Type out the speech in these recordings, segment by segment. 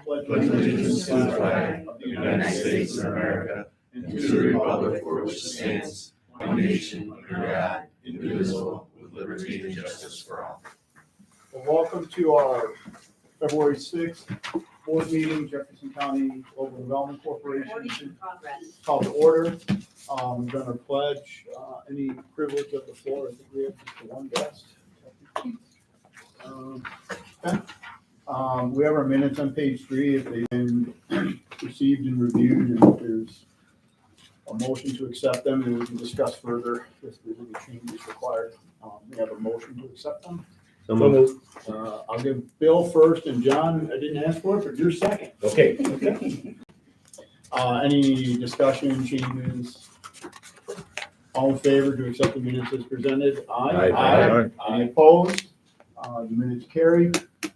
pledge allegiance to the flag of the United States of America and to the republic for which it stands, one nation under God, indivisible, with liberty and justice for all. Well, welcome to our February 6th board meeting, Jefferson County Local Development Corporation. Called to order. We're going to pledge any privilege of the floor. I think we have just the one guest. We have our minutes on page 3 if they've been received and reviewed, and if there's a motion to accept them, and we can discuss further if there's any changes required. We have a motion to accept them. I'll give Bill first, and John, I didn't ask for it, but you're second. Okay. Any discussion, changes? All in favor to accept the minutes as presented? Aye. Any opposed? The minutes carry.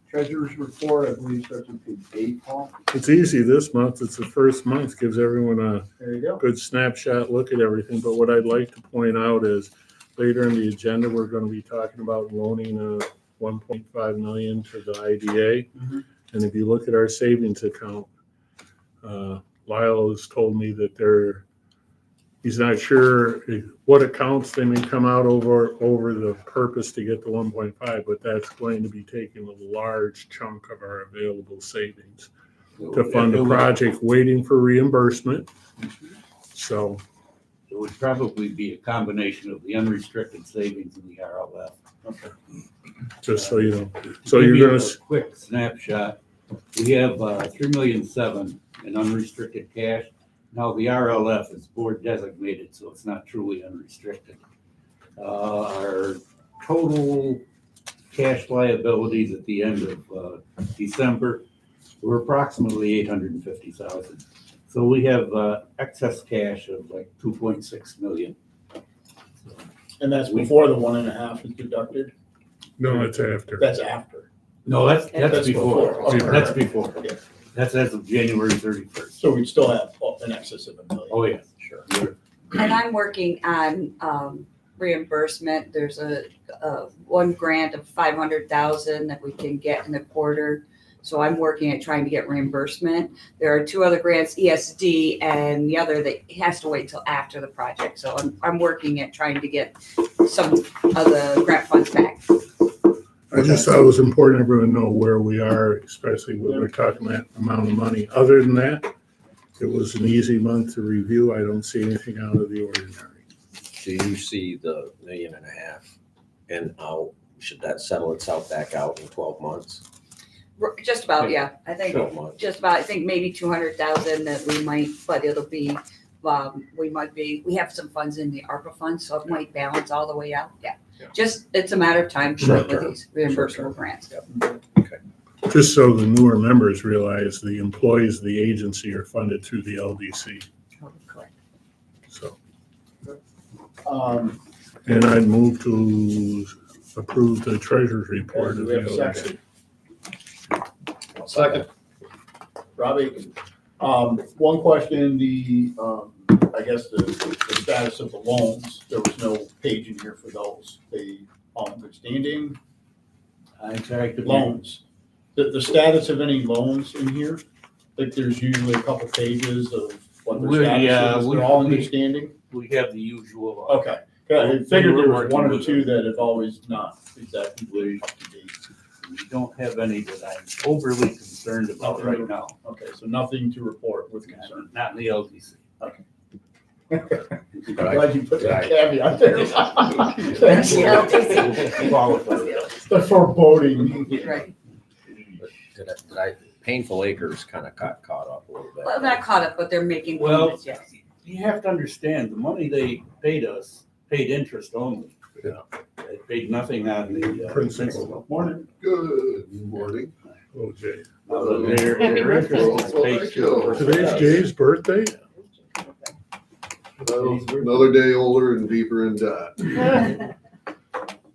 Treasurer's report, I believe, starts on page 8, Paul. It's easy this month. It's the first month, gives everyone a There you go. good snapshot look at everything. But what I'd like to point out is later in the agenda, we're going to be talking about loaning $1.5 million to the IDA. Mhm. And if you look at our savings account, Lyle has told me that he's not sure what accounts they may come out over the purpose to get the 1.5, but that's going to be taking a large chunk of our available savings to fund a project waiting for reimbursement. So It would probably be a combination of the unrestricted savings and the RLF. Okay. just so you know, so Give you're you gonna, a quick snapshot. We have $3.7 million in unrestricted cash. Now, the RLF is board designated, so it's not truly unrestricted. Our total cash liabilities at the end of December were approximately $850,000. So we have excess cash of like $2.6 million. And that's before the 1.5 is deducted? no, it's after. That's after. No, that's That's before. before. Okay. That's before. Yeah. That's as of January 31st. So we'd still have an excess of $1 million. Oh, yeah. Sure. And I'm working on reimbursement. There's a one grant of $500,000 that we can get in the quarter. So I'm working at trying to get reimbursement. There are 2 other grants, ESD and the other that has to wait till after the project. So I'm working at trying to get some of the grant funds back. I just thought it was important everyone know where we are, especially when we're talking that amount of money. Other than that, it was an easy month to review. I don't see anything out of the ordinary. Do you see the $1.5 million and out? Should that settle itself back out in 12 months? Just about, yeah. I think 12 months. just about, I think maybe 200,000 that we might, but it'll be, we have some funds in the ARPA fund, so it might balance all the way out. Yeah. Just, it's a matter of time Short with term. these reimbursable grants. Just so the newer members realize, the employees of the agency are funded through the LDC. Correct. So, Um, and I'd move to approve the treasurer's report Do of we the have a LDC. second? Second. Robbie, one question, I guess the status of the loans, there was no page in here for those. They all in good standing? I'm sorry. Loans. The status of any loans in here? Like there's usually a couple pages of what their status is. They're all in good standing? We have the usual. Okay. I figured there was 1 or 2 that have always not exactly up to date. We don't have any that I'm overly concerned about right now. Okay, so nothing to report with concern. Not in the LDC. Glad you put that caveat there. Thanks. The foreboding. Right. Did I Painful Acres kind of got caught up a little bit? Well, not caught up, but they're making Well, payments, yes. You have to understand, the money they paid us, paid interest only. Yeah. They paid nothing on the Principal. Morning. Good morning. Oh, Jay. Their interest is paid to. Today's Jay's birthday? Another day older and deeper in debt.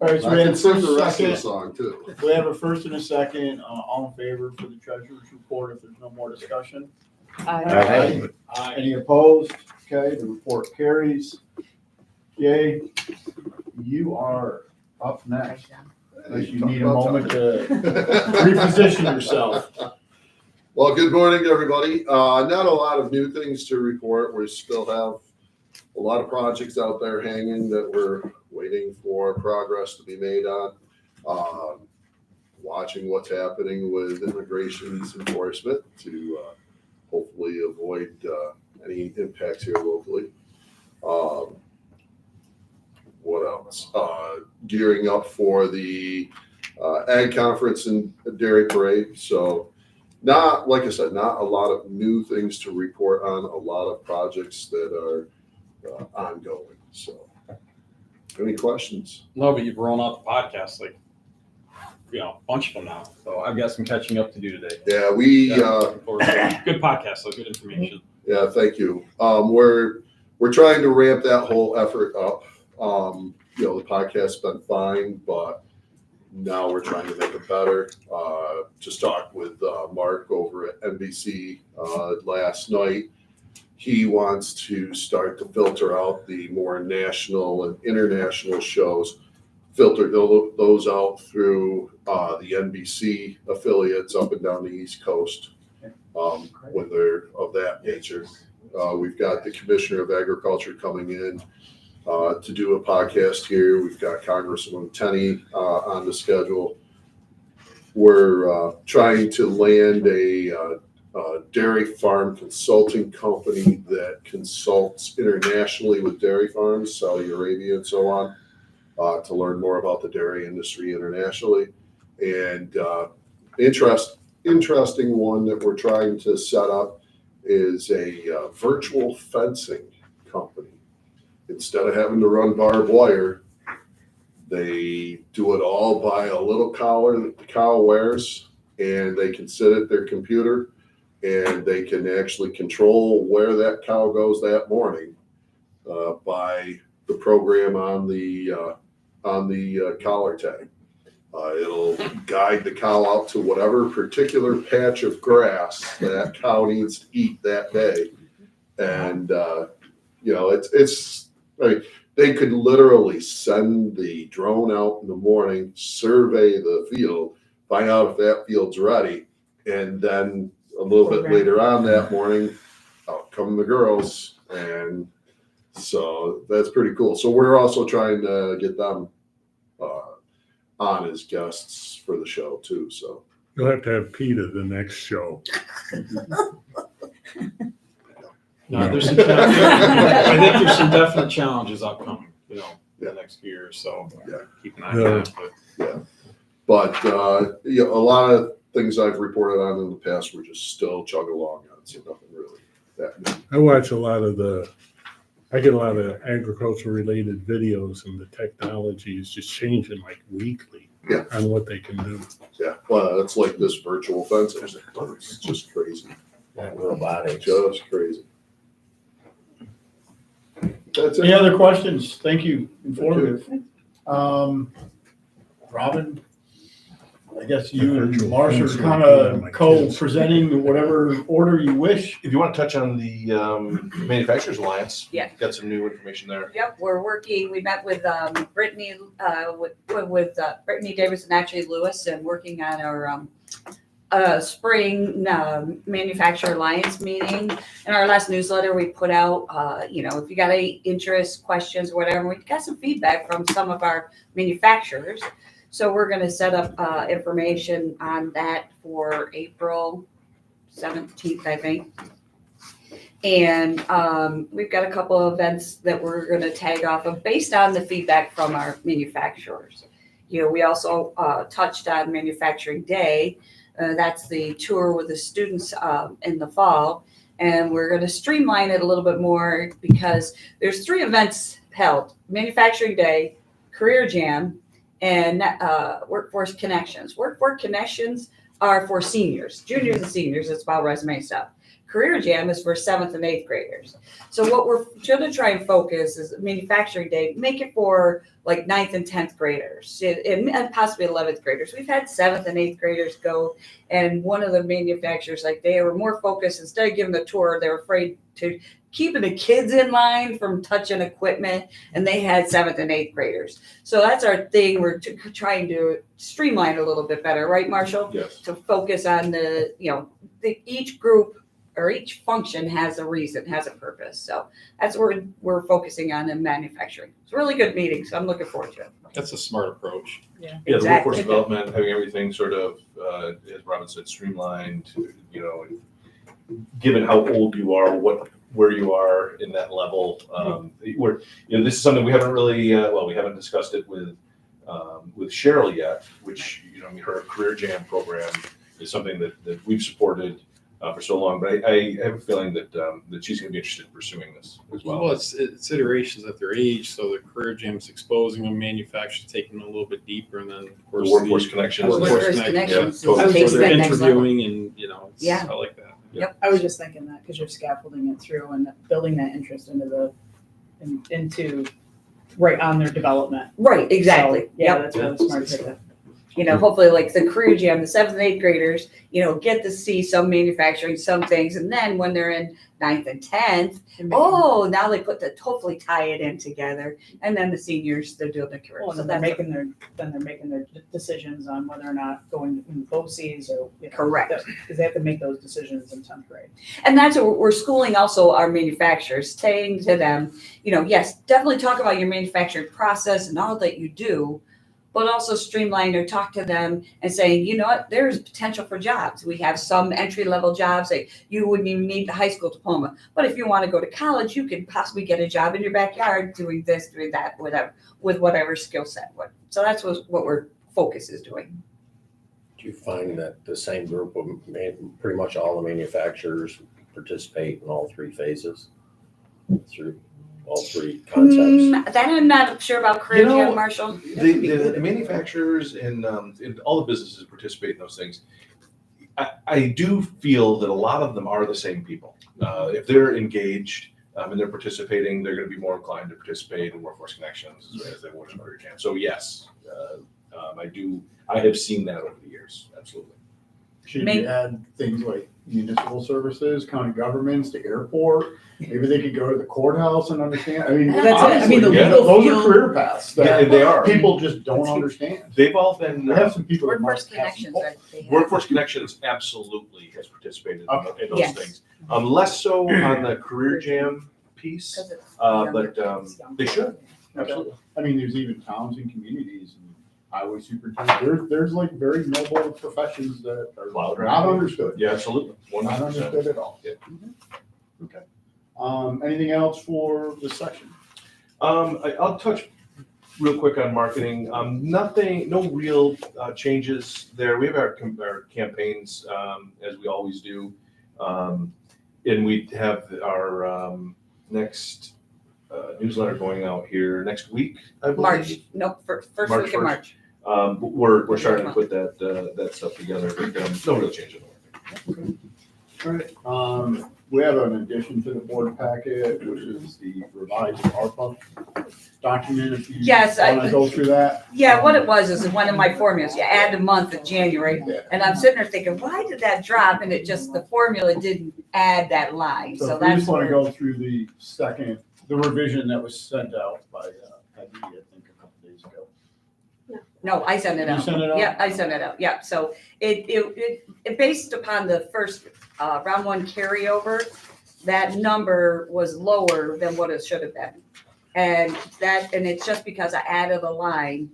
All right, so I we have can a sing first, the rest of the second. song too. We have a first and a second, all in favor for the treasurer's report if there's no more discussion. Aye. Any opposed? Okay, the report carries. Jay, you are up next. Unless you need a moment to reposition yourself. Well, good morning, everybody. Not a lot of new things to report. We still have a lot of projects out there hanging that we're waiting for progress to be made on. Watching what's happening with immigration enforcement to hopefully avoid any impacts here locally. What else? Gearing up for the Ag Conference and Dairy Parade. So not, like I said, not a lot of new things to report on, a lot of projects that are ongoing. So any questions? No, but you've rolled out the podcast, like, a bunch of them now. So I've got some catching up to do today. Yeah, Looking forward to it. Good podcast, so good information. yeah, thank you. We're trying to ramp that whole effort up. The podcast's been fine, but now we're trying to make it better. Just talked with Mark over at NBC last night. He wants to start to filter out the more national and international shows, filter those out through the NBC affiliates up and down the East Coast when they're of that nature. We've got the Commissioner of Agriculture coming in to do a podcast here. We've got Congresswoman Tenney on the schedule. We're trying to land a dairy farm consulting company that consults internationally with dairy farms, Saudi Arabia and so on, to learn more about the dairy industry internationally. And interesting one that we're trying to set up is a virtual fencing company. Instead of having to run barbed wire, they do it all by a little collar that the cow wears, and they can sit at their computer and they can actually control where that cow goes that morning by the program on the collar tag. It'll guide the cow out to whatever particular patch of grass that cow needs to eat that day. And, they could literally send the drone out in the morning, survey the field, find out if that field's ready, and then a little bit later on that morning, out come the girls. And so that's pretty cool. So we're also trying to get them on as guests for the show too. So You'll have to have Pete at the next show. No, there's some I think there's some definite challenges upcoming, the next few years. So keep an eye on that. But a lot of things I've reported on in the past were just still chugging along on, so nothing really that new. I watch I get a lot of agriculture related videos, and the technology is just changing like weekly on what they can do. Yeah, well, it's like this virtual fencing. It's just crazy. Robotics. Just crazy. That's Any it. other questions? Thank you. Informative. Robin, I guess you and Marcia are kind of co-presenting whatever order you wish. If you want to touch on the Manufacturers Alliance, Yeah. got some new information there. Yep, we're working, we met with Brittany, with Brittany Davis and actually Lewis, and working on our spring Manufacturer Alliance meeting. In our last newsletter, we put out, if you got any interest, questions, or whatever, we got some feedback from some of our manufacturers. So we're going to set up information on that for April 17th, I think. And we've got a couple of events that we're going to tag off of based on the feedback from our manufacturers. We also touched on Manufacturing Day. That's the tour with the students in the fall. And we're going to streamline it a little bit more because there's 3 events held: Manufacturing Day, Career Jam, and Workforce Connections. Workforce Connections are for seniors, juniors and seniors. It's about resume stuff. Career Jam is for 7th and 8th graders. So what we're going to try and focus is Manufacturing Day, make it for like 9th and 10th graders and possibly 11th graders. We've had 7th and 8th graders go, and one of the manufacturers, like, they were more focused, instead of giving the tour, they were afraid to keeping the kids in line from touching equipment, and they had 7th and 8th graders. So that's our thing. We're trying to streamline a little bit better, right, Marshall? Yes. To focus on each group or each function has a reason, has a purpose. So that's what we're focusing on in manufacturing. It's a really good meeting, so I'm looking forward to it. That's a smart approach. Yeah, the Exactly. workforce development, having everything sort of, as Robin said, streamlined, given how old you are, where you are in that level. This is something we haven't really, we haven't discussed it with Cheryl yet, which, her Career Jam program is something that we've supported for so long, but I have a feeling that she's going to be interested in pursuing this as well. Well, it's iterations at their age, so the career jam's exposing them, manufacturers taking them a little bit deeper, and then of course The workforce connections. Workforce Connections. connections Yeah, totally. takes So that they're next level. interviewing, and Yeah. I like that. I was just thinking that because you're scaffolding it through and building that interest into right on their development. Right, exactly. So, yeah, Yep. that's really smart to do. Hopefully like the career jam, the 7th and 8th graders, get to see some manufacturing, some things. And then when they're in 9th and 10th, now they hopefully tie it in together. And then the seniors, they're doing their career. Well, So and they're that's making their decisions on whether or not going in BOCES or correct. because they have to make those decisions in 10th grade. And that's what we're schooling also our manufacturers, saying to them, yes, definitely talk about your manufacturing process and all that you do, but also streamline or talk to them and saying, you know what, there's potential for jobs. We have some entry-level jobs that you wouldn't even need the high school diploma. But if you want to go to college, you could possibly get a job in your backyard doing this, doing that, with whatever skill set. So that's what our focus is doing. Do you find that the same group of, pretty much all the manufacturers participate in all 3 phases? Through all 3 concepts? That I'm not sure about career jam, Marshall. The manufacturers and all the businesses participate in those things. I do feel that a lot of them are the same people. If they're engaged and they're participating, they're going to be more inclined to participate in Workforce Connections as they would in Career Jam. So yes, I have seen that over the years, absolutely. Should you add things like municipal services, county governments, the airport? Maybe they could go to the courthouse and understand. I mean, Well, that's it. I honestly, mean, the those legal are career paths that they are. people just don't understand. They've all been, We have some people that Workforce might have some connections. they have. Workforce Connections absolutely has participated in those Yes. things. Less so on the Career Jam piece, 'Cause it's but they should, absolutely. I mean, there's even towns and communities and highway superintendent. There's like very noble professions that are Plow not driving. understood. Yeah, absolutely, Not 100%. understood at all. Yeah. Okay. Anything else for this section? I'll touch real quick on marketing. No real changes there. We have our campaigns as we always do, and we have our next newsletter going out here next week, I believe. March, no, first March week of 1st. March. We're starting to put that stuff together, but no real change in the All right. We have an addition to the board packet, which is the revised ARPA document. If you Yes, want to go through that. Yeah, what it was is one of my formulas, you add the month of January, and I'm sitting there thinking, why did that drop? And the formula didn't add that line, so So if we that's just want to where. go through the revision that was sent out by Peggy, I think a couple days ago. No, I sent it You out. sent it out? Yeah, I sent it out, yeah, so it based upon the first, round 1 carryover, that number was lower than what it should have been. And it's just because I added a line,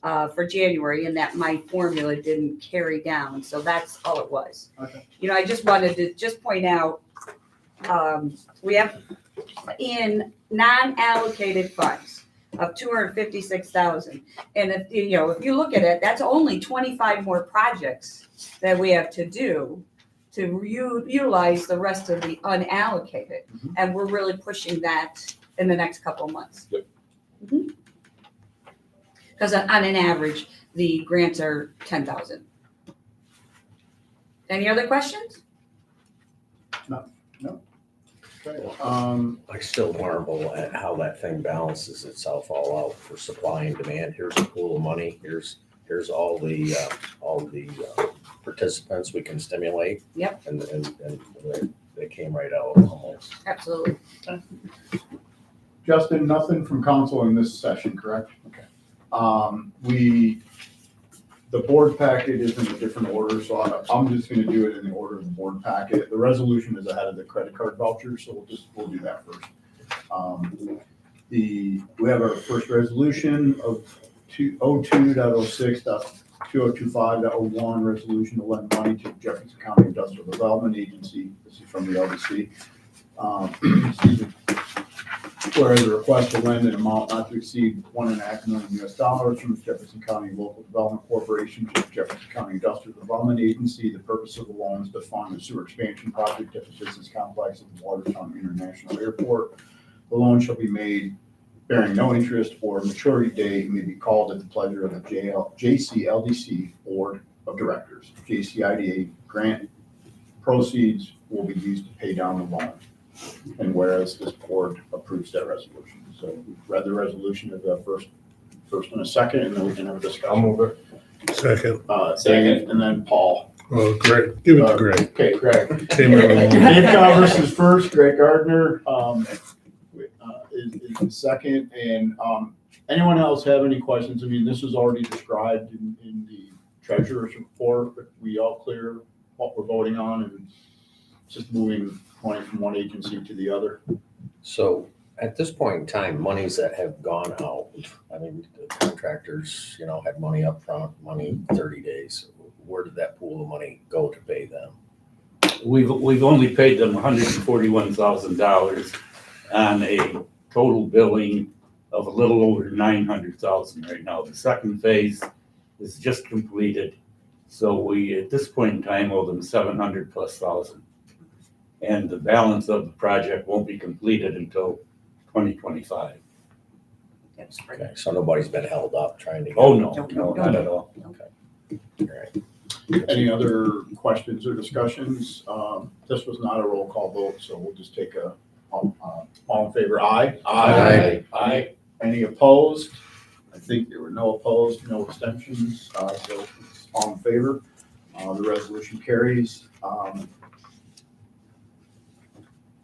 for January and that my formula didn't carry down, so that's all it was. Okay. I just wanted to point out, we have in non-allocated funds of 256,000. And if you look at it, that's only 25 more projects that we have to do to utilize the rest of the unallocated. Mhm. And we're really pushing that in the next couple of months. Yep. Because on an average, the grants are 10,000. Any other questions? Okay. I still marvel at how that thing balances itself all out for supply and demand. Here's a pool of money. Here's all the participants we can stimulate. Yep. And they came right out almost. Absolutely. Justin, nothing from council in this session, correct? Okay. The board packet is in a different order, so I'm just gonna do it in the order of the board packet. The resolution is ahead of the credit card voucher, so we'll do that first. We have our first resolution of 02.06.2025.01, resolution to lend money to Jefferson County Industrial Development Agency. This is from the LDC. Excuse me. Whereas a request to lend an amount not to exceed $1.5 million from the Jefferson County Local Development Corporation to the Jefferson County Industrial Development Agency. The purpose of the loan is to fund the sewer expansion project at the business complex of Watertown International Airport. The loan shall be made bearing no interest or maturity date, may be called at the pleasure of the JCLDC Board of Directors. JCIDA grant proceeds will be used to pay down the loan. And whereas this board approves that resolution. So we've read the resolution of the first and a second, and then we can have a discussion. I'll move it. Second. Dave, and then Paul. Well, Greg, give it to Greg. Okay, Greg. Same everyone. Dave Converse is first, Greg Gardner, is the second, and, anyone else have any questions? I mean, this is already described in the treasurer's report, but we all clear what we're voting on, and just moving money from one agency to the other. So at this point in time, monies that have gone out, I mean, the contractors, had money up front, money 30 days. Where did that pool of money go to pay them? We've only paid them $141,000 on a total billing of a little over 900,000 right now. The second phase is just completed. So we, at this point in time, owe them 700,000+. And the balance of the project won't be completed until 2025. Okay, so nobody's been held up trying to get. Oh, no, not at all. All right. Any other questions or discussions? This was not a roll call vote, so we'll just take all in favor, aye? Aye. Aye. Any opposed? I think there were no opposed, no abstentions, so it's all in favor. The resolution carries. I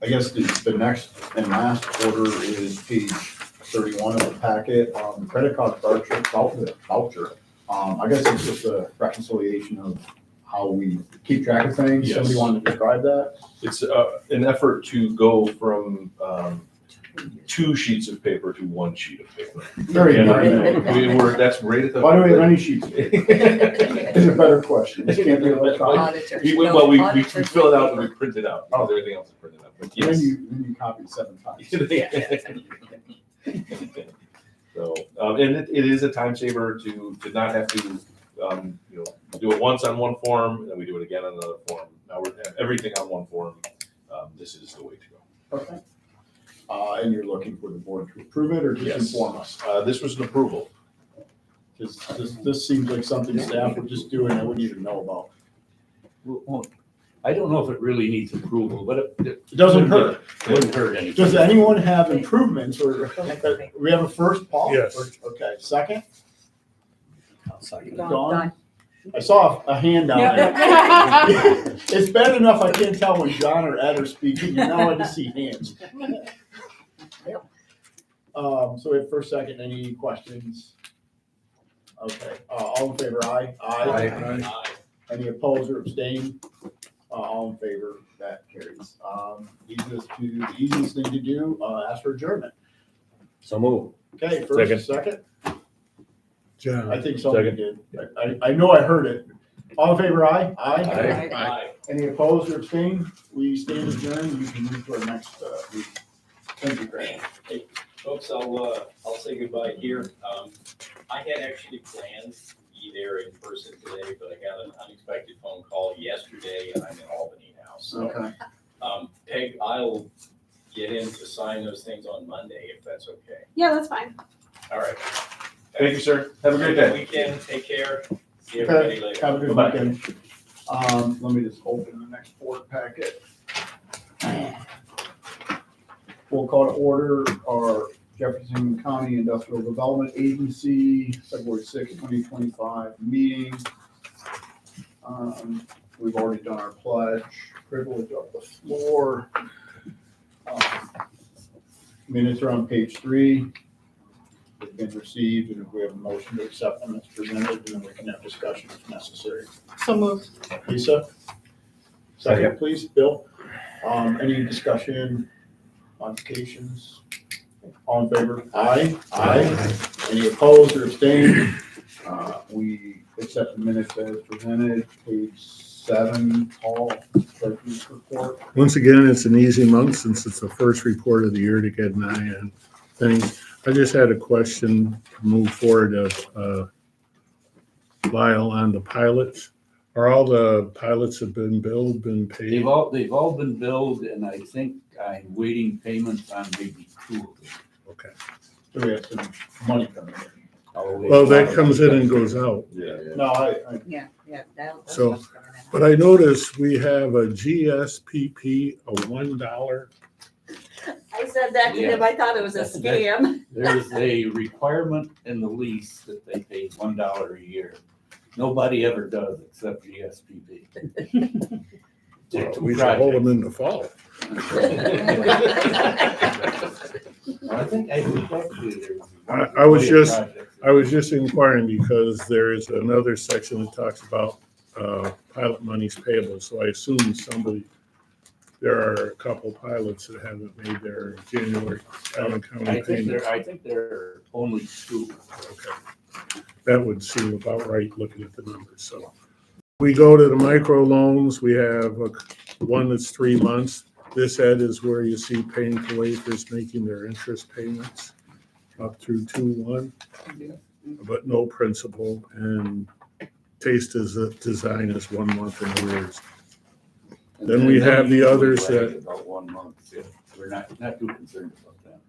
guess the next and last order is page 31 of the packet, the credit card voucher. I guess it's just a reconciliation of how we keep track of things. Yes. Somebody want to describe that? It's an effort to go from 2 sheets of paper to 1 sheet of paper. Very And good. that's right at the. Why do we have any sheets? Is a better question. This can't be electronic. Auditors. Well, we Auditors fill it out make and we print it out, because everything else is printed out, but Then yes. you copy 7 times. So, and it is a time saver to not have to, do it once on one form, and then we do it again on another form. Now we're everything on one form. This is the way to go. Okay. And you're looking for the board to approve it or just Yes. inform us? This was an approval. This seems like something staff would just do and I wouldn't even know about. Well, I don't know if it really needs approval, but it It doesn't hurt. wouldn't hurt anything. Does anyone have improvements or, we have a first, Paul? Yes. Okay, second? I'll second it. Dawn? I saw a hand down there. It's bad enough I can't tell when John or Ed are speaking, and now I just see hands. So we have first, second, any questions? Okay, all in favor, aye? Aye. Any opposed or abstain? All in favor, that carries. The easiest thing to do, ask for adjournment. So move. Okay, first, and second? John. I think somebody did. I know I heard it. All in favor, aye? Aye. Any opposed or abstain? We stand adjourned. We can move to our next meeting. Thank you, Greg. Hey, folks, I'll say goodbye here. I had actually planned to be there in person today, but I got an unexpected phone call yesterday, and I'm in Albany now. So, Okay. Peg, I'll get in to sign those things on Monday, if that's okay. Yeah, that's fine. All right. Thank you, sir. Have a great day. Weekend, take care. See everybody Okay, later. have a good Bye-bye. weekend. Let me just open the next board packet. We'll call to order our Jefferson County Industrial Development Agency, February 6, 2025 meeting. we've already done our pledge, privilege of the floor. Minutes are on page 3. They've been received, and if we have a motion to accept them as presented, then we can have discussion if necessary. So moved. Lisa? Second, please. Bill? Any discussion, modifications? All in favor? Aye. Aye. Any opposed or abstained? We accept the minutes as presented. Page 7, Paul, treasurer's report. Once again, it's an easy month since it's the first report of the year to get an eye on things. I just had a question to move forward of Lyle on the pilots. Are all the pilots have been billed, been paid? They've all been billed, and I think I'm waiting payments on maybe 2 of them. Okay. So we have some money coming in. Well, that comes in and goes out. No, I Yeah, that's So, what's going on. But I noticed we have a GSPP, a $1. I said that to him, I thought it was a scam. There's a requirement in the lease that they pay $1 a year. Nobody ever does except GSPP. We should hold them in the fall. I think actually there's. I was just inquiring because there is another section that talks about pilot monies payable, so I assume there are a couple pilots that haven't made their January Allen County payments. I think there are only 2. Okay. That would seem about right looking at the numbers, so. We go to the micro loans, we have one that's 3 months. This, Ed, is where you see Painful Acres making their interest payments up through 2/1, but no principal, and Taste is a Design is 1 month in arrears. Then we have the others that. About 1 month, yeah. We're not too concerned about that.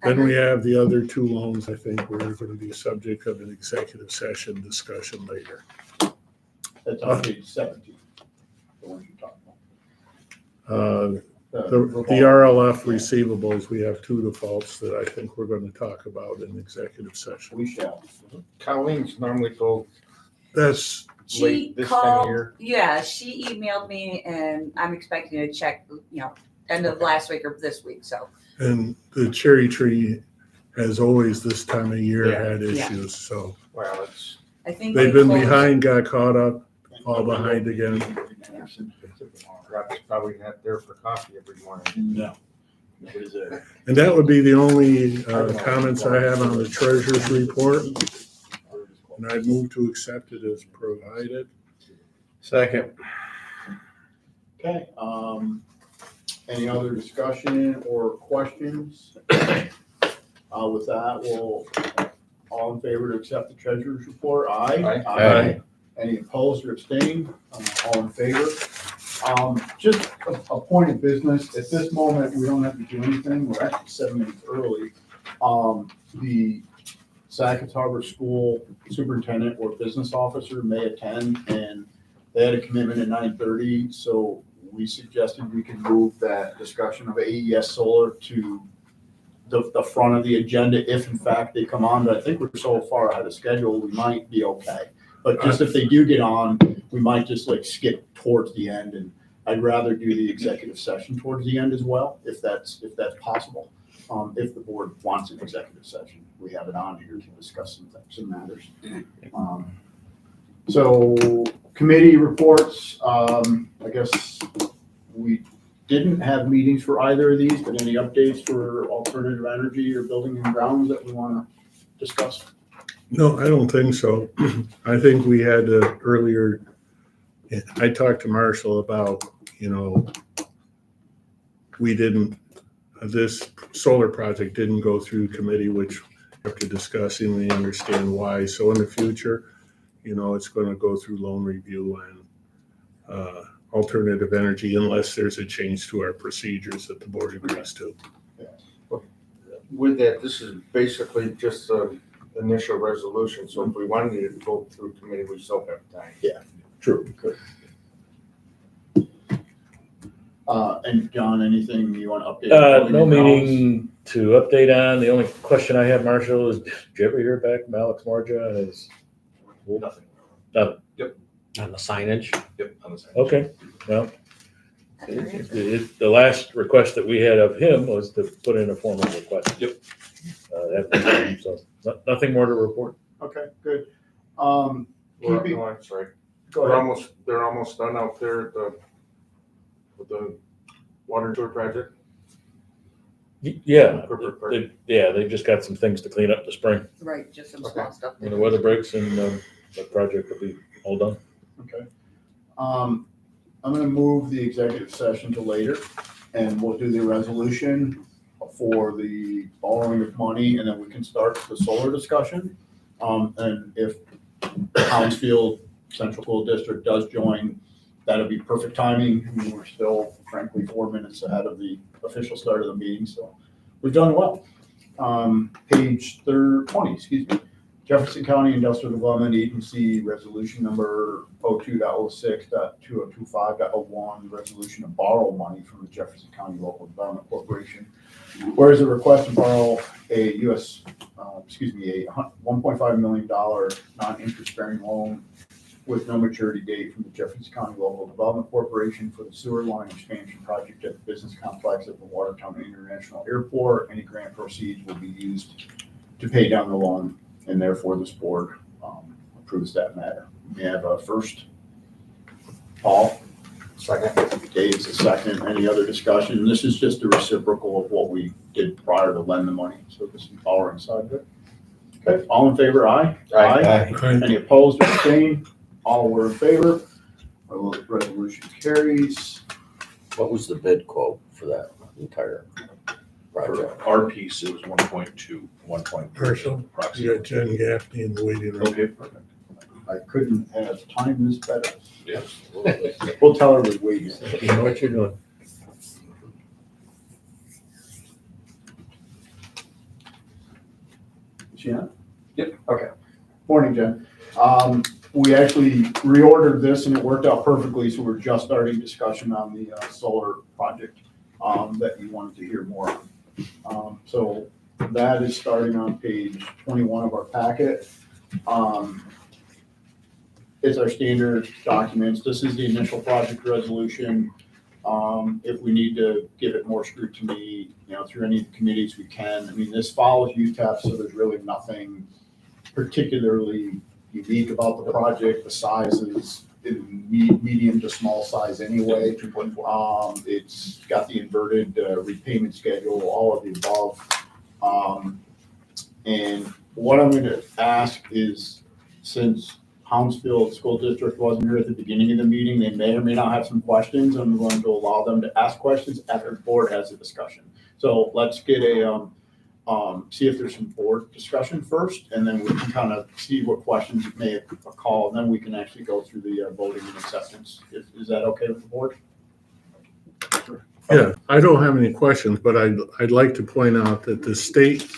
Then we have the other 2 loans, I think, we're going to be subject of an executive session discussion later. that's on page 17. The ones you're talking The about. RLF receivables, we have 2 defaults that I think we're going to talk about in executive session. We shall. Colleen's normally told That's, She late this time of called, year. yeah, she emailed me and I'm expecting a check, end of last week or this week, so. and the cherry tree has always this time of year Yeah. had Yeah. issues, so Well, it's, I think. they've they been closed- behind, got caught up, all behind again. Rob's probably not there for coffee every morning. No. Nobody's there. And that would be the only comments I have on the treasurer's report. And I move to accept it as provided. Second. Okay, any other discussion or questions? With that, we'll, all in favor to accept the treasurer's report? Aye. Aye. Any opposed or abstained? All in favor? Just a point of business, at this moment, we don't have to do anything, we're actually 7 minutes early. The Sackett Harbor School Superintendent or Business Officer may attend, and they had a commitment at 9:30, so we suggested we could move that discussion of AES Solar to the front of the agenda if in fact they come on, but I think we're so far ahead of schedule, we might be okay. But just if they do get on, we might just like skip towards the end, and I'd rather do the executive session towards the end as well, if that's possible. If the board wants an executive session, we have it on here to discuss some matters. So committee reports, I guess we didn't have meetings for either of these, but any updates for alternative energy or building and grounds that we want to discuss? No, I don't think so. I think we had earlier, I talked to Marshall about, this solar project didn't go through committee, which after discussing, we understand why. So in the future, it's going to go through loan review and alternative energy unless there's a change to our procedures that the board agrees to. with that, this is basically just the initial resolution, so if we wanted it to go through committee, we still have time. Yeah, true. And John, anything you want to update? No meeting to update on. The only question I have, Marshall, is did you ever hear back from Alex Morja and his? Nothing. Nothing. Yep. On the signage? Yep, on the side. Okay, well, the last request that we had of him was to put in a formal request. Yep. So, nothing more to report. Okay, good. We're, Keeping, no, I'm sorry. go ahead. They're almost done out there with the water and sewer project. Yeah, they've just got some things to clean up this spring. Right, just some Okay. small stuff. When the weather breaks and the project will be all done. Okay. I'm gonna move the executive session to later, and we'll do the resolution for the borrowing of money, and then we can start the solar discussion. And if Townsfield Central School District does join, that'll be perfect timing. I mean, we're still frankly 4 minutes ahead of the official start of the meeting, so we've done well. Page 20, excuse me. Jefferson County Industrial Development Agency Resolution Number 02.06.2025.01, resolution to borrow money from the Jefferson County Local Development Corporation. Whereas a request to borrow a $1.5 million non-interest bearing loan with no maturity date from the Jefferson County Local Development Corporation for the sewer line expansion project at the business complex at the Watertown International Airport. Any grant proceeds will be used to pay down the loan, and therefore this board approves that matter. We have a first. Paul? Second. Dave's a second. Any other discussion? This is just a reciprocal of what we did prior to lend the money. So this is the borrowing side of it. Okay, all in favor, aye? Aye. Any opposed or abstained? All were in favor. The resolution carries. What was the bid quote for that entire project? For our piece, it was 1.2, 1.3 Partial. You approximately. got Jen Gaffney in the waiting room. Okay, perfect. I couldn't have timed this better. Yes. We'll tell her we're waiting. You know what you're doing. Jen? Yep. Okay. Morning, Jen. We actually reordered this and it worked out perfectly, so we're just starting discussion on the solar project that you wanted to hear more on. So that is starting on page 21 of our packet. It's our standard documents. This is the initial project resolution. If we need to give it more scrutiny, through any of the committees, we can. I mean, this follows UTEP, so there's really nothing particularly unique about the project. The size is in medium to small size anyway. 2.4. It's got the inverted repayment schedule, all of the above. And what I'm going to ask is, since Hounsfield School District wasn't here at the beginning of the meeting, they may or may not have some questions. I'm going to allow them to ask questions after the board has a discussion. So let's get see if there's some board discussion first, and then we can kind of see what questions you may have called, and then we can actually go through the voting and acceptance. Is that okay with the board? Yeah, I don't have any questions, but I'd like to point out that the state,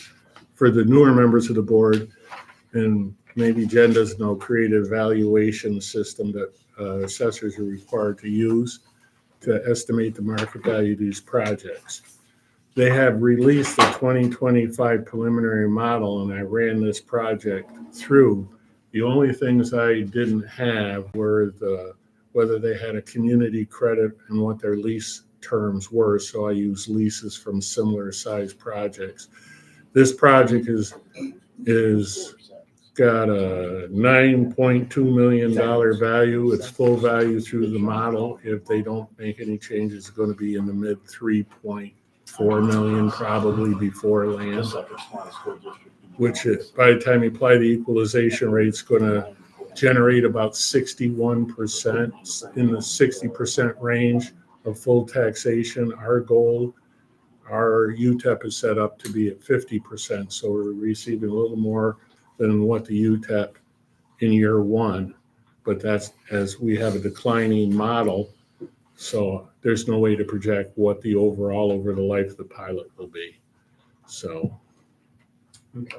for the newer members of the board, and maybe Jen doesn't know, created a valuation system that assessors are required to use to estimate the market value of these projects. They have released the 2025 preliminary model, and I ran this project through. The only things I didn't have were whether they had a community credit and what their lease terms were, so I used leases from similar size projects. This project is got a $9.2 million value. It's full value through the model. If they don't make any changes, it's going to be in the mid 3.4 million probably before land, which is, by the time you apply the equalization rate, it's going to generate about 61%, in the 60% range of full taxation. Our goal, our UTEP is set up to be at 50%, so we're receiving a little more than what the UTEP in year one, but that's as we have a declining model, so there's no way to project what the overall over the life of the pilot will be. So, Okay.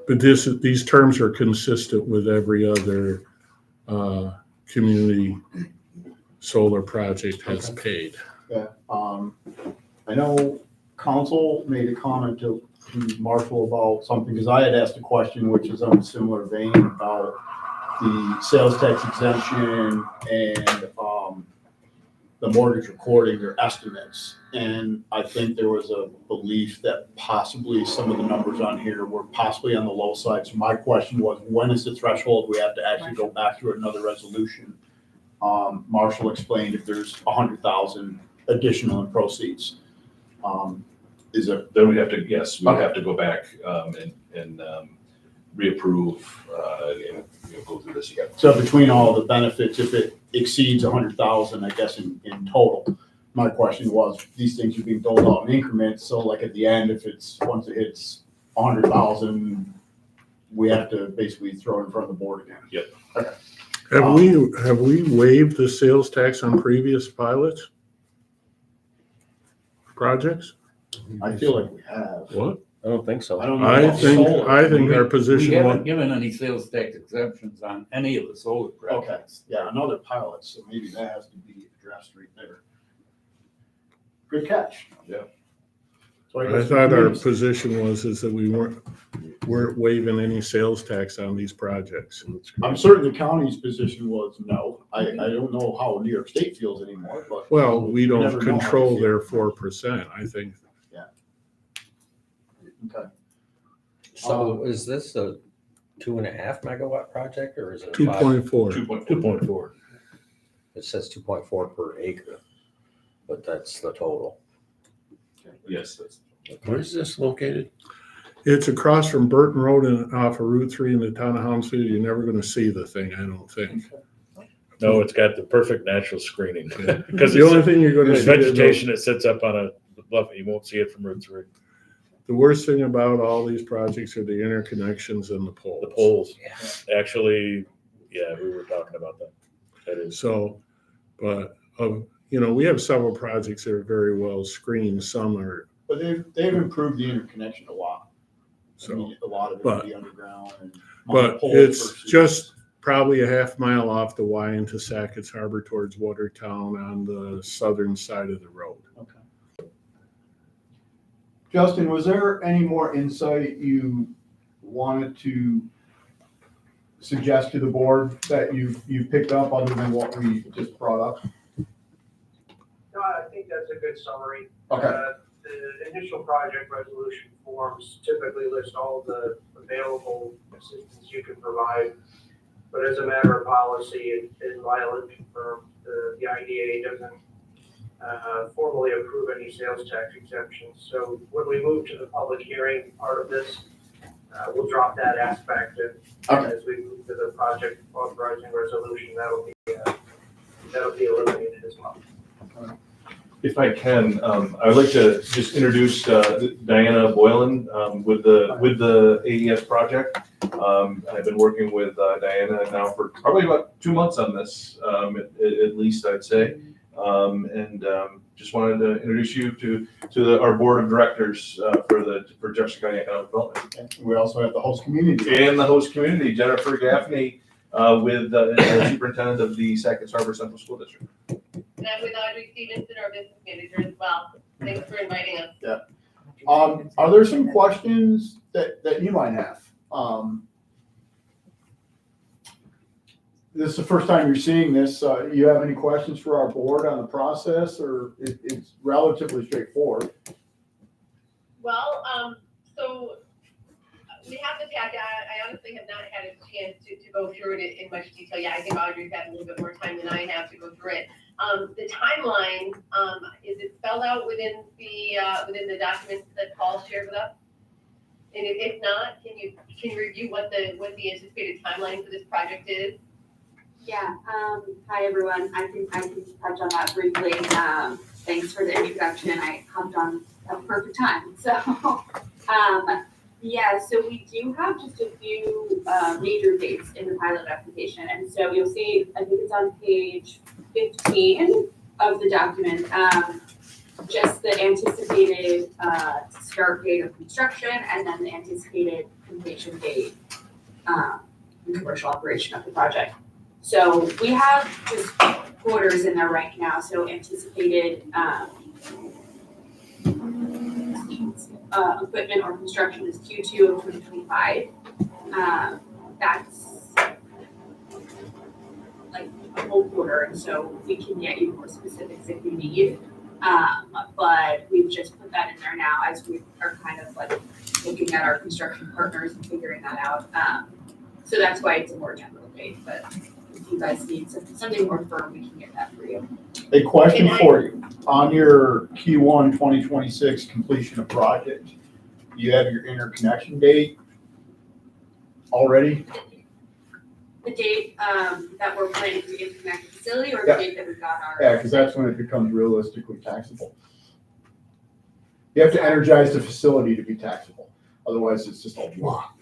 but these terms are consistent with every other community solar project has paid. Yeah. I know council made a comment to Marshall about something, because I had asked a question which is on a similar vein about the sales tax exemption and, the mortgage recording, their estimates. And I think there was a belief that possibly some of the numbers on here were possibly on the low side. So my question was, when is the threshold we have to actually go back to another resolution? Marshall explained if there's 100,000 additional in proceeds. Is it? Then we have to, yes, we Okay. have to go back and reapprove and go through this again. So between all the benefits, if it exceeds 100,000, I guess in total, my question was, these things are being doled out in increments, so like at the end, once it hits 100,000, we have to basically throw it in front of the board again. Yep. Okay. Have we waived the sales tax on previous pilots? Projects? I feel like we have. What? I don't think so. I don't know. I about solar. think our We position haven't was, given any sales tax exemptions on any of the solar Okay, projects. yeah, another pilot, so maybe that has to be addressed right there. Good catch. Yeah. So I guess thought our we- position was is that we weren't waiving any sales tax on these projects. I'm certain the county's position was no. I don't know how New York State feels anymore, but. Well, we never don't know how they control feel. their 4%, I think. Okay. So is this a 2.5 megawatt project or is it? 2.4. 2.4. It says 2.4 per acre, but that's the total. Yes, that's. Where is this located? It's across from Burton Road and off of Route 3 in the town of Hounsfield. You're never going to see the thing, I don't think. No, it's got the perfect natural screening. Because The only thing you're going to there's see is vegetation that sits up on a bluff, you won't see it from Route 3. the worst thing about all these projects are the interconnections and the poles. The poles, actually, yeah, we were talking about that. That is, So, but, we have several projects that are very well screened. Some are, But they've improved the interconnection a lot. I so, mean, a lot of it but- will be underground and. but poles it's versus- just probably a half mile off the Y into Sackett's Harbor towards Watertown on the southern side of the road. Okay. Justin, was there any more insight you wanted to suggest to the board that you picked up other than what we just brought up? No, I think that's a good summary. Okay. The initial project resolution forms typically list all the available assistance you can provide. But as a matter of policy, as Lyle had confirmed, the IDA doesn't formally approve any sales tax exemptions. So when we move to the public hearing part of this, we'll drop that aspect. And as we move to the project authorizing resolution, that'll be eliminated as well. If I can, I would like to just introduce Diana Boylan with the AES project. I've been working with Diana now for probably about 2 months on this, at least I'd say. And just wanted to introduce you to our board of directors for Jefferson County Economic Development. We also have the host community. And the host community, Jennifer Gaffney, with the superintendent of the Sackett's Harbor Central School District. And I'm with Audrey Stevenson, our business manager as well. Thanks for inviting us. Are there some questions that you might have? This is the first time you're seeing this. You have any questions for our board on the process, or it's relatively straightforward? Well, so we have the packet. I honestly have not had a chance to go through it in much detail yet. I think Audrey's had a little bit more time than I have to go through it. The timeline, is it spelled out within the documents that Paul shared with us? And if not, can you review what the anticipated timeline for this project is? Yeah, hi everyone. I can touch on that briefly. Thanks for the introduction. I hopped on at the perfect time. So, so we do have just a few major dates in the pilot application. And so you'll see, I think it's on page 15 of the document, just the anticipated start date of construction and then the anticipated completion date and commercial operation of the project. So we have just quarters in there right now. So anticipated equipment or construction is Q2 of 2025. That's like a whole quarter, and so we can get you more specifics if you need. But we've just put that in there now as we are kind of like looking at our construction partners and figuring that out. So that's why it's a more general date, but if you guys need something more firm, we can get that for you. A question for you, on your Q1 2026 completion of project, you have your interconnection date already? The date that we're planning to interconnect the facility, or Yeah. the date that we got our. Yeah, because that's when it becomes realistically taxable. You have to energize the facility to be taxable, otherwise it's just a lot.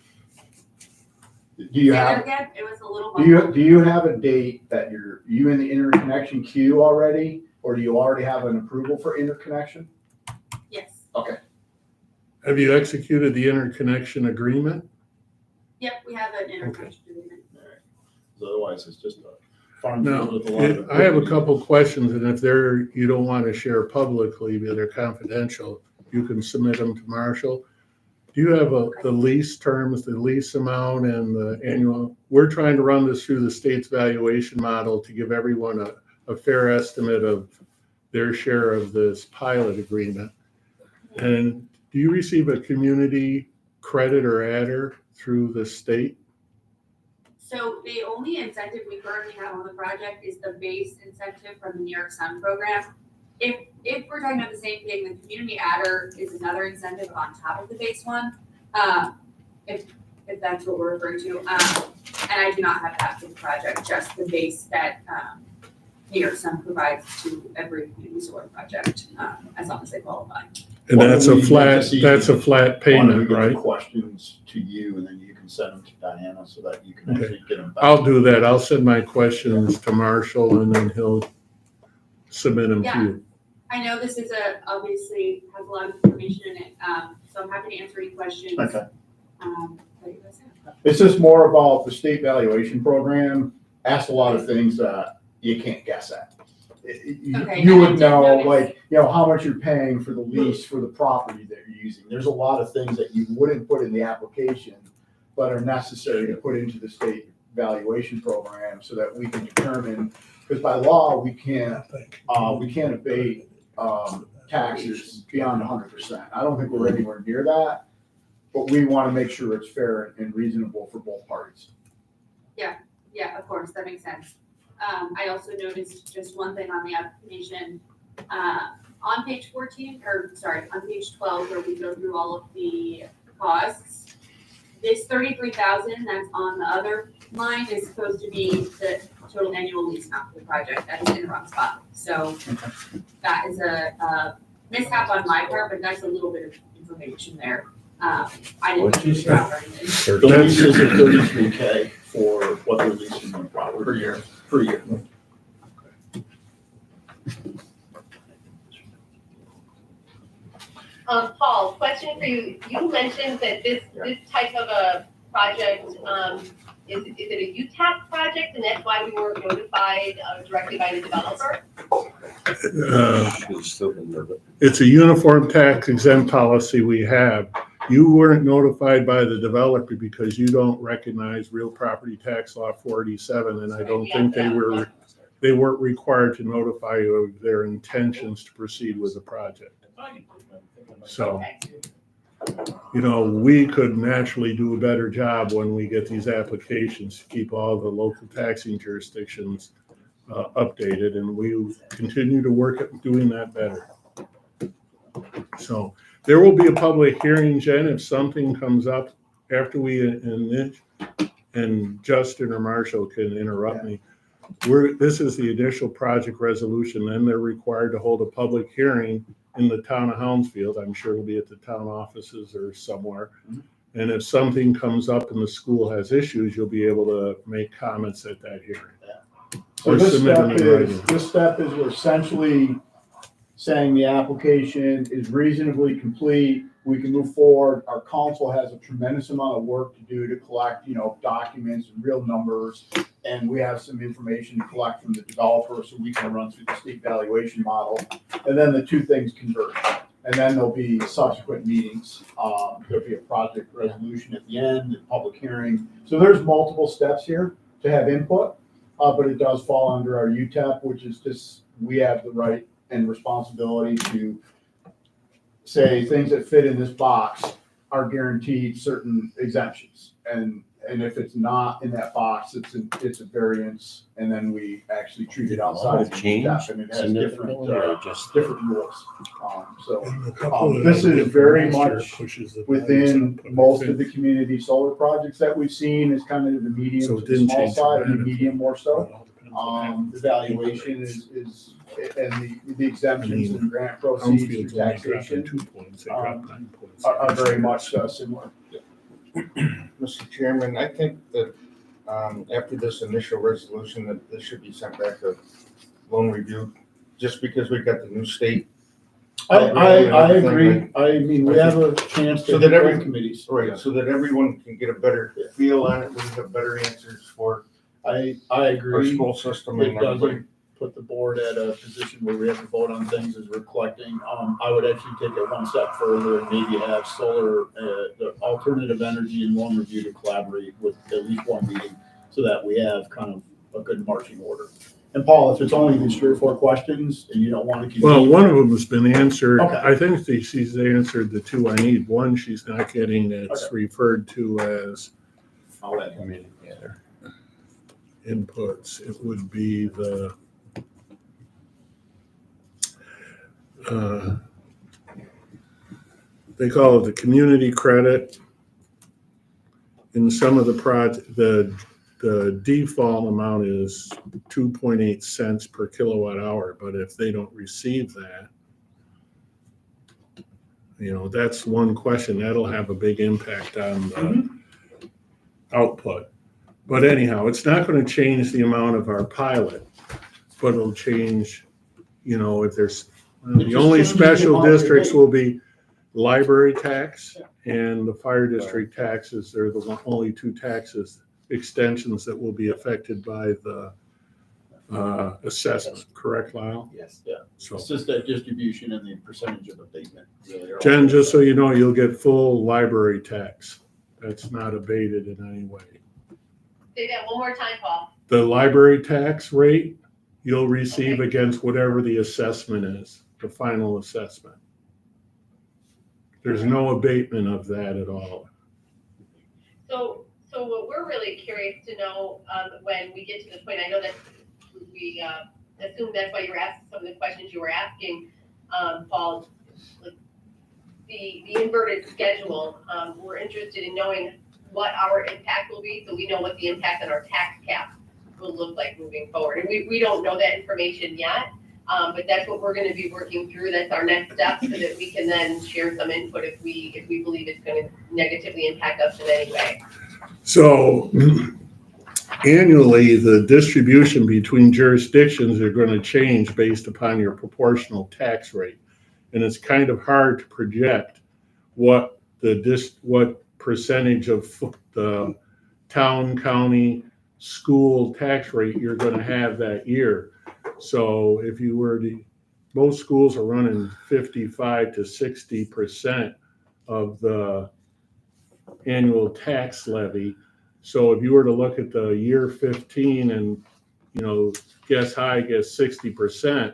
Do you Say that have, again? It was a little. do you have a date that you in the interconnection queue already, or do you already have an approval for interconnection? Yes. Okay. Have you executed the interconnection agreement? Yep, we have an interconnection agreement. Otherwise it's just a farm No, field with a lot of. I have a couple questions, and if you don't want to share publicly, but they're confidential, you can submit them to Marshall. Do you have the lease terms, the lease amount, and the annual? We're trying to run this through the state's valuation model to give everyone a fair estimate of their share of this pilot agreement. And do you receive a community credit or adder through the state? So the only incentive we currently have on the project is the base incentive from the New York Sun program. If we're talking about the same thing, the community adder is another incentive on top of the base one. If that's what we're referring to. And I do not have that for the project, just the base that New York Sun provides to every community solar project, as long as they qualify. And that's a flat payment, right? Questions to you, and then you can send them to Diana so that you can actually get them back. I'll do that. I'll send my questions to Marshall, and then he'll submit them to you. I know this is obviously has a lot of information in it, so I'm happy to answer any questions. Okay. That you guys have. It's just more about the state valuation program, asks a lot of things that you can't guess at. Okay, You and I would did know, notice- like, how much you're paying for the lease for the property that you're using. There's a lot of things that you wouldn't put in the application, but are necessary to put into the state valuation program so that we can determine, because by law, we can't abate taxes beyond 100%. I don't think we're anywhere near that, but we want to make sure it's fair and reasonable for both parties. Yeah, of course, that makes sense. I also noticed just one thing on the application, on page 14, on page 12, where we go through all of the costs. This 33,000 that's on the other line is supposed to be the total annual lease amount for the project. That is in the wrong spot. So that is a mishap on my part, but that's a little bit of information there. I didn't. What'd you say? The lease is at 33K for what they're leasing on property. Per year. Paul, question for you. You mentioned that this type of a project, is it a UTAP project, and that's why we weren't notified directly by the developer? It's a uniform tax exempt policy we have. You weren't notified by the developer because you don't recognize real property tax law 487, and I don't think they weren't required to notify you of their intentions to proceed with the project. So, we could naturally do a better job when we get these applications to keep all the local taxing jurisdictions updated, and we continue to work at doing that better. So there will be a public hearing, Jen, if something comes up after and Justin or Marshall can interrupt me. This is the initial project resolution, then they're required to hold a public hearing in the town of Hounsfield. I'm sure it'll be at the town offices or somewhere. And if something comes up and the school has issues, you'll be able to make comments at that hearing. So this step is we're essentially saying the application is reasonably complete. We can move forward. Our council has a tremendous amount of work to do to collect, documents and real numbers. And we have some information to collect from the developer so we can run through the state valuation model. And then the two things converge. And then there'll be subsequent meetings. There'll be a project resolution at the end, a public hearing. So there's multiple steps here to have input. but it does fall under our UTEP, which is just, we have the right and responsibility to say things that fit in this box are guaranteed certain exemptions. And if it's not in that box, it's a variance, and then we actually treat it outside of the UTEP, and it has different rules. This is very much within most of the community solar projects that we've seen is kind of the medium to the small side, and the medium more so. The valuation is and the exemptions and grant proceeds through taxation are very much similar. Mr. Chairman, I think that after this initial resolution, that this should be sent back to loan review, just because we've got the new state. I agree. I mean, we have a chance to So that every committees. Right, so that everyone can get a better feel on it, we have better answers for I our agree. school system and It everybody. doesn't put the board at a position where we have to vote on things as we're collecting. I would actually take it one step further and maybe have solar, the alternative energy and loan review to collaborate with at least one meeting so that we have kind of a good marching order. And Paul, if it's only these 3 or 4 questions and you don't want to. Well, one of them has been answered. Okay. I think she's answered the 2 I need. One she's not getting, that's Okay. referred to as I'll add inputs. It would be the they call it the community credit. In some of the the default amount is 2.8 cents per kilowatt hour, but if they don't receive that, that's one question. That'll have a big impact on the output. But anyhow, it's not going to change the amount of our pilot, but it'll change, if there's, the only special districts will be library tax and the fire district taxes. They're the only 2 taxes extensions that will be affected by the assessment, correct, Lyle? Yes. Yeah. So, It's just that distribution and the percentage of abatement. Really are Jen, all- just so you know, you'll get full library tax. That's not abated in any way. Say that one more time, Paul. The library tax rate you'll receive against whatever the assessment is, the final assessment. There's no abatement of that at all. So what we're really curious to know, when we get to the point, I know that we assume that's why you were asking some of the questions you were asking, Paul, like the inverted schedule, we're interested in knowing what our impact will be, so we know what the impact on our tax cap will look like moving forward. And we don't know that information yet, but that's what we're gonna be working through. That's our next step, so that we can then share some input if we believe it's gonna negatively impact us in any way. So annually, the distribution between jurisdictions are going to change based upon your proportional tax rate. And it's kind of hard to project what percentage of the town, county, school tax rate you're going to have that year. So if you were to, most schools are running 55 to 60% of the annual tax levy. So if you were to look at the year 15 and, guess high, guess 60%,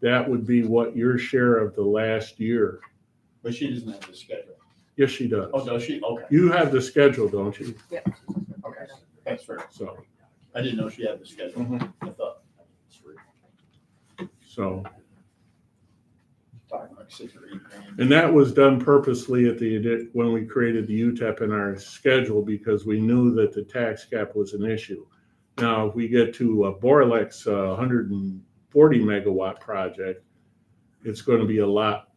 that would be what your share of the last year. But she doesn't have the schedule. Yes, she does. Oh, does she? Okay. You have the schedule, don't you? Yep. Okay. That's fair. So, I didn't know she had the schedule. I thought. so. Talking like 6 or 8 grand. And that was done purposely when we created the UTEP in our schedule, because we knew that the tax cap was an issue. Now, if we get to Borleck's 140 megawatt project, it's going to be a lot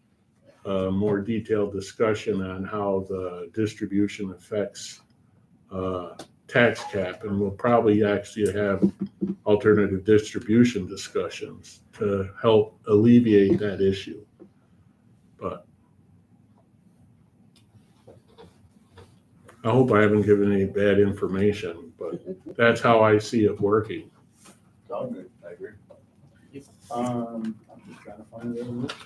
more detailed discussion on how the distribution affects tax cap. And we'll probably actually have alternative distribution discussions to help alleviate that issue. But I hope I haven't given any bad information, but that's how I see it working. It's all good. I agree. I'm just trying to find the resolution.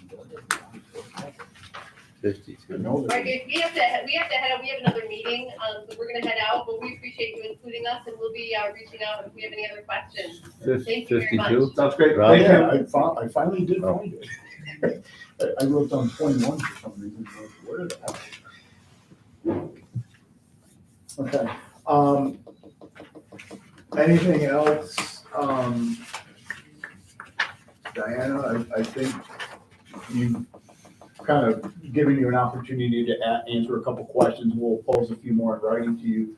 52. Right, guys, we have to head out, we have another meeting, so we're gonna head out, but we appreciate you including us, and we'll be, reaching out if we have any other questions. Thank you very much. 52? Sounds great. Rob? Yeah, I finally did find it. I wrote down 21 for some reason. Where did that? Okay. Anything else? Diana, I think you kind of given you an opportunity to answer a couple questions. We'll pose a few more in writing to you.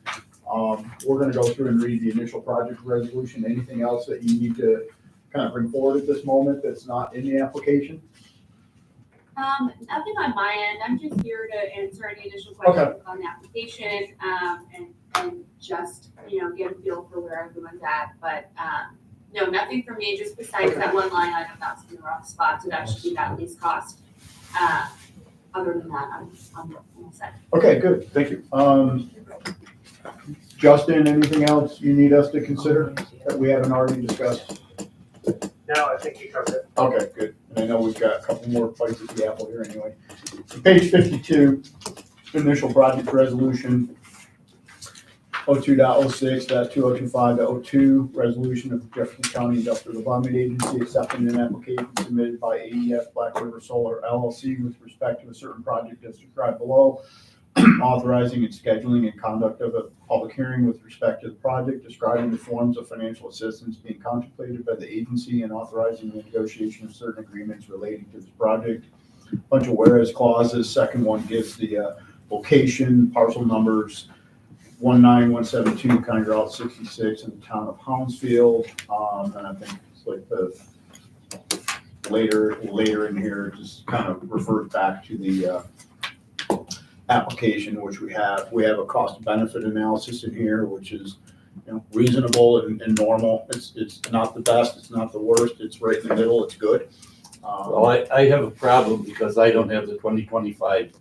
We're gonna go through and read the initial project resolution. Anything else that you need to kind of bring forward at this moment that's not in the application? Nothing on my end. I'm just here to answer any initial questions on the application, and just, get a feel for where everyone's at. But, no, nothing from me, just besides that one line item that's in the wrong spot, so that should be that least cost. Other than that, I'm all set. Okay, good. Thank you. Justin, anything else you need us to consider that we haven't already discussed? No, I think you covered it. Okay, good. And I know we've got a couple more places the apple here anyway. Page 52, initial project resolution, 02.06.2025.02, resolution of Jefferson County Industrial Development Agency accepting an application submitted by AEF Black River Solar LLC with respect to a certain project as described below, authorizing and scheduling and conduct of a public hearing with respect to the project, describing the forms of financial assistance being contemplated by the agency, and authorizing the negotiation of certain agreements relating to this project. Bunch of whereas clauses. Second one gives the location, parcel numbers, 19172 County Route 66 in the town of Hounsfield. And I think it's like the later in here, just kind of refers back to the application, which we have. We have a cost benefit analysis in here, which is reasonable and normal. It's not the best, it's not the worst, it's right in the middle, it's good. Well, I have a problem because I don't have the 2025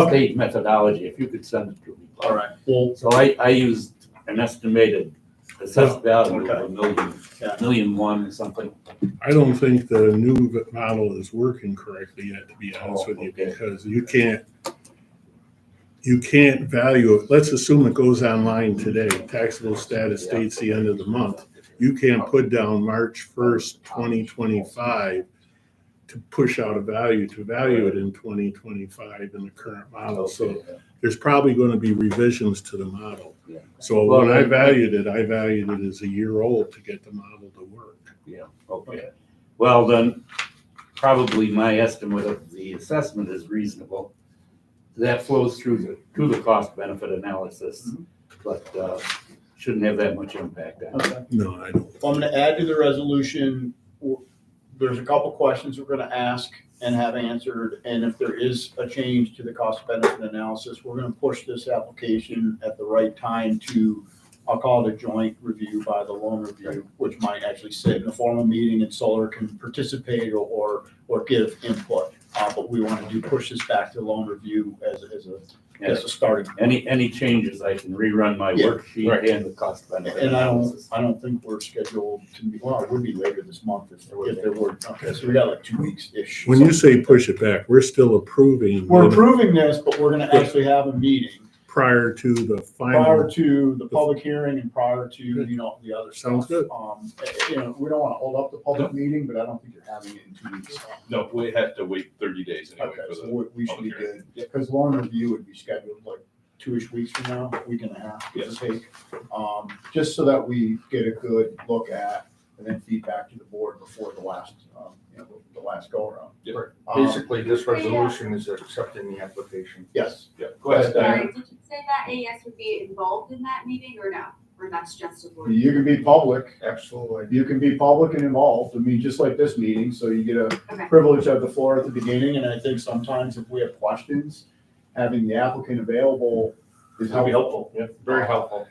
state methodology. If you could send it to me. All right. Well, So I used an estimated assessed value of $1.1 million or something. I don't think the new model is working correctly yet, to be honest with you, because you can't value it. Let's assume it goes online today. Taxable status dates the end of the month. You can't put down March 1st, 2025 to push out a value, to value it in 2025 in the current model. So there's probably going to be revisions to the model. So when I valued it as a year old to get the model to work. Yeah, okay. Well, then, probably my estimate of the assessment is reasonable. That flows through the cost benefit analysis, but shouldn't have that much impact on it. Okay. No, I don't. I'm going to add to the resolution. There's a couple questions we're going to ask and have answered. And if there is a change to the cost benefit analysis, we're going to push this application at the right time to, I'll call it a joint review by the loan review, which might actually sit in a formal meeting and Solar can participate or give input. But we want to push this back to loan review as a starting. Any changes, I can rerun my worksheet and the cost benefit And analysis. I don't think we're scheduled to be, well, it would be later this month if there were. Okay, so we got like 2 weeks-ish. When you say push it back, we're still approving. We're approving this, but we're gonna actually have a meeting prior to the final. prior to the public hearing and prior to, the other stuff. Sounds good. We don't wanna hold up the public meeting, but I don't think you're having it in 2 weeks. No, we have to wait 30 days anyway Okay, for so the. we should be public good, because loan review would be scheduled like 2-ish weeks from now, week and a half, give or take. Just so that we get a good look at and then feedback to the board before the last, the last go around. Yep. Basically, this resolution is accepting the application. Yes. Yeah, go ahead. Sorry, did you say that AES would be involved in that meeting or no? Or that's just a board? You can be public, Absolutely. you can be public and involved, I mean, just like this meeting, so you get a Okay. privilege of the floor at the beginning, and I think sometimes if we have questions, having the applicant available is That'd be helpful. helpful, yeah, very helpful.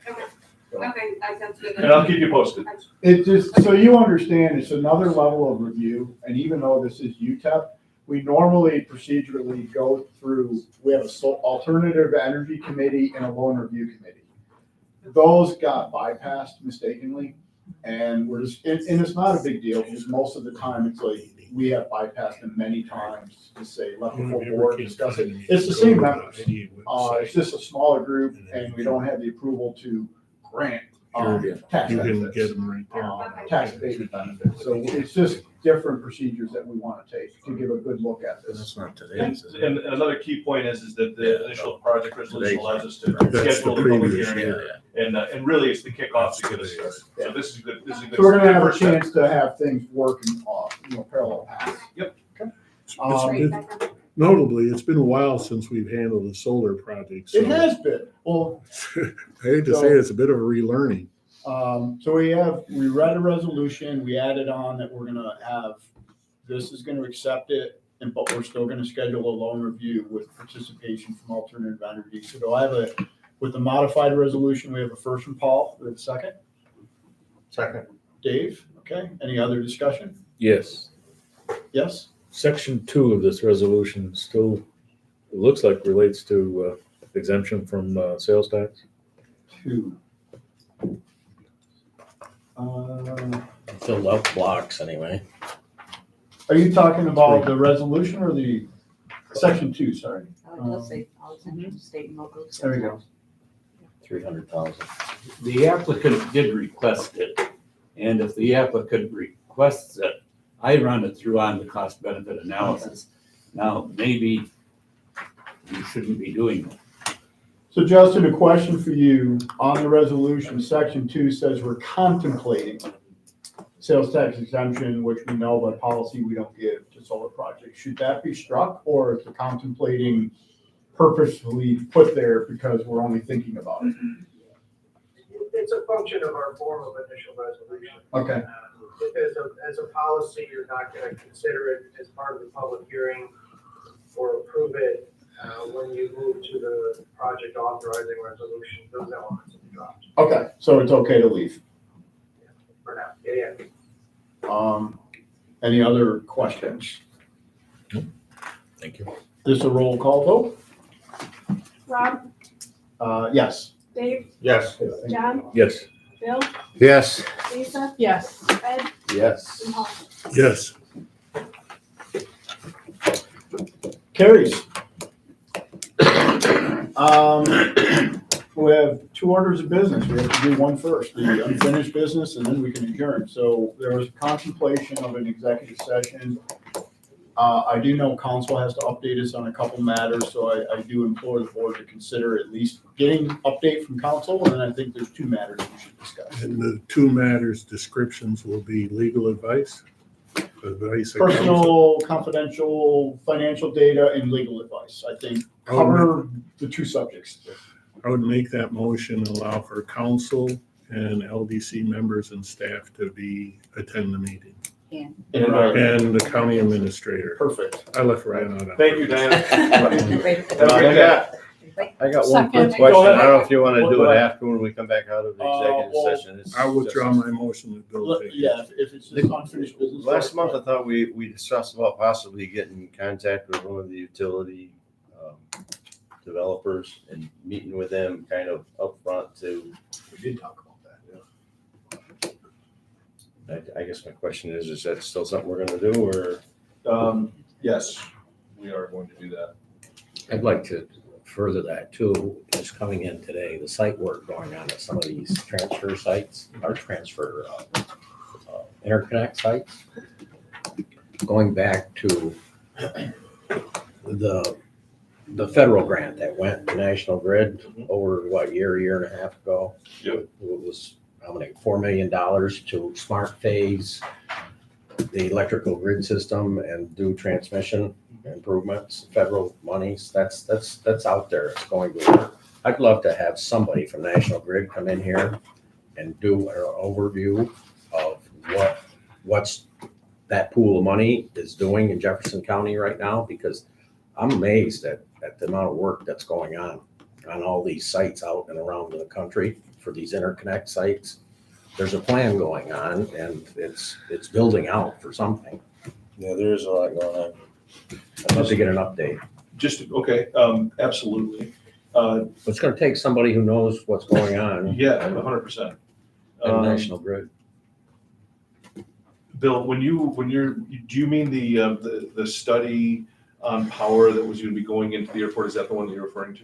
Okay, that sounds good. And I'll keep you posted. It just, so you understand, it's another level of review, and even though this is UTEP, we normally procedurally go through, we have a alternative energy committee and a loan review committee. Those got bypassed mistakenly, and we're just, and it's not a big deal, because most of the time it's like, we have bypassed them many times to say, let the full board discuss it. It's the same members. It's just a smaller group and we don't have the approval to grant, tax You can benefits. get them right there. Tax abated benefits. So it's just different procedures that we want to take to give a good look at this. That's not And, today's. and another key point is that the initial project resolution allows us to That's the schedule the public previous, hearing. yeah. And really it's the kickoff to get us started. So this is good, this is a good. So we're gonna have a first step. chance to have things working off, parallel paths. Yep. Notably, it's been a while since we've handled a solar project. So It has been. Well, I hate to say it, it's a bit of a relearning. so we read a resolution, we added on that we're gonna have, this is gonna accept it, but we're still gonna schedule a loan review with participation from alternative entities. So do I have with the modified resolution, we have a first from Paul, we have a second? Second. Dave, okay, any other discussion? Yes. Yes? Section 2 of this resolution still, it looks like relates to exemption from sales tax. 2. Filled out blocks anyway. Are you talking about the resolution or the section 2, sorry? Let's say, state and local. There we go. 300,000. The applicant did request it, and if the applicant requests it, I run it through on the cost benefit analysis. Now, maybe you shouldn't be doing it. So Justin, a question for you. On the resolution, section 2 says we're contemplating sales tax exemption, which we know by policy we don't give to solar projects. Should that be struck, or is the contemplating purposefully put there because we're only thinking about it? It's a function of our form of initial resolution. Okay. As a policy, you're not gonna consider it as part of the public hearing or approve it when you move to the project authorizing resolution. Those elements will be dropped Okay, so it's okay to leave. for now. Yeah. Any other questions? Thank you. This a roll call vote? Rob, Yes. Dave, Yes. John, Yes. Bill, Yes. Lisa, Yes. Ed, Yes. and Paul. Yes. Carries. We have 2 orders of business. We have to do one first, the unfinished business, and then we can adjourn. So there was contemplation of an executive session. I do know council has to update us on a couple matters, so I do implore the board to consider at least getting update from council, and then I think there's 2 matters we should discuss. And the 2 matters descriptions will be legal advice. Advice of counsel. Personal, confidential, financial data, and legal advice, I think, cover the 2 subjects. I would make that motion, allow for council and LDC members and staff to attend the meeting. And And the county administrator. Perfect. I left Ryan out on. Thank you, Diana. I got one Second. quick Go question. ahead. I don't know if you want to do Go it ahead. after when we come back out of the Well, executive session. It's I withdraw just- my motion to Bill. take it. Yeah, if it's just unfinished business. Last month, I thought we discussed about possibly getting in contact with one of the utility developers and meeting with them kind of upfront to. We did talk about that. I guess my question is that still something we're gonna do, or? Yes, we are going to do that. I'd like to further that too, is coming in today, the site work going on at some of these transfer sites, our transfer interconnect sites. Going back to the federal grant that went to National Grid over, year and a half ago? Yep. It was, $4 million to smart phase the electrical grid system and do transmission improvements, federal monies. That's out there. It's going to work. I'd love to have somebody from National Grid come in here and do an overview of what's that pool of money is doing in Jefferson County right now, because I'm amazed at the amount of work that's going on all these sites out and around the country for these interconnect sites. There's a plan going on and it's building out for something. Yeah, there is a lot going on. I'd love to get an update. Absolutely. It's gonna take somebody who knows what's going on Yeah, 100%. in National Grid. Bill, do you mean the study on power that was going to be going into the airport? Is that the one that you're referring to?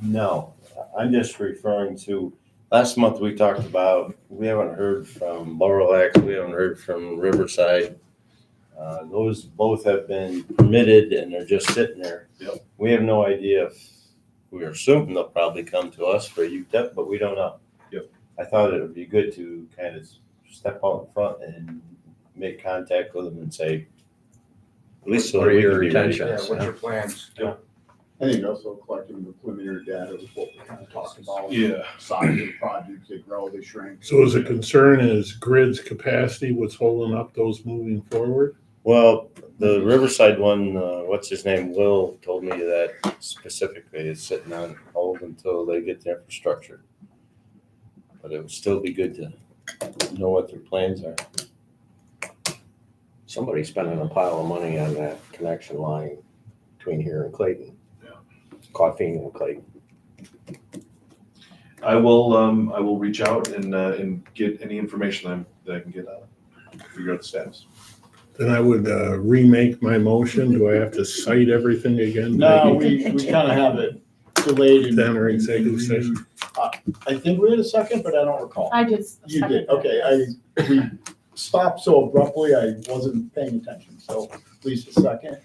No, I'm just referring to, last month we talked about, we haven't heard from Laurel X, we haven't heard from Riverside. Those both have been permitted and they're just sitting there. Yep. We have no idea if, we assume they'll probably come to us for UTEP, but we don't know. Yep. I thought it would be good to kind of step out in front and make contact with them and say, at least so What that are we your can be ready. intentions? Yeah, what's your plans? I think also collecting the preliminary data is what we kind of talked about. Yeah. Size of the projects, they grow, they shrink. So is the concern is grid's capacity, what's holding up those moving forward? Well, the Riverside one, what's his name, Will, told me that specifically is sitting on hold until they get the infrastructure. But it would still be good to know what their plans are. Somebody's spending a pile of money on that connection line between here and Clayton. Yeah. Coffee and Clayton. I will reach out and get any information that I can get out. Figure out the status. Then I would remake my motion. Do I have to cite everything again? No, we kind of have it delayed in. Then our executive session. I think we had a second, but I don't recall. I just. You did, okay, we stopped so abruptly, I wasn't paying attention, so please a second.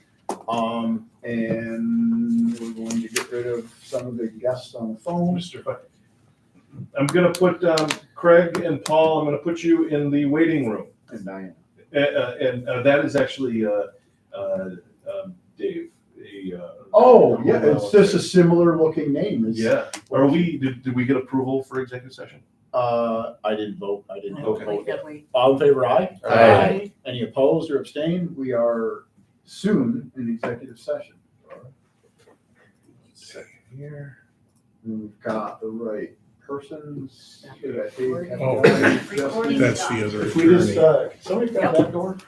And we're going to get rid of some of the guests on the phone. I'm gonna put Craig and Paul, I'm gonna put you in the waiting room. And Diana. And that is actually Dave. Oh, yeah, it's just a similar looking name. It's- Yeah. Did we get approval for executive session? I didn't vote, I didn't vote. Okay. All in favor, aye? Aye. Any opposed or abstained? We are soon in executive session. Second here. We've got the right persons. Should I take- Oh, that's the other If we just, attorney. somebody grab that door?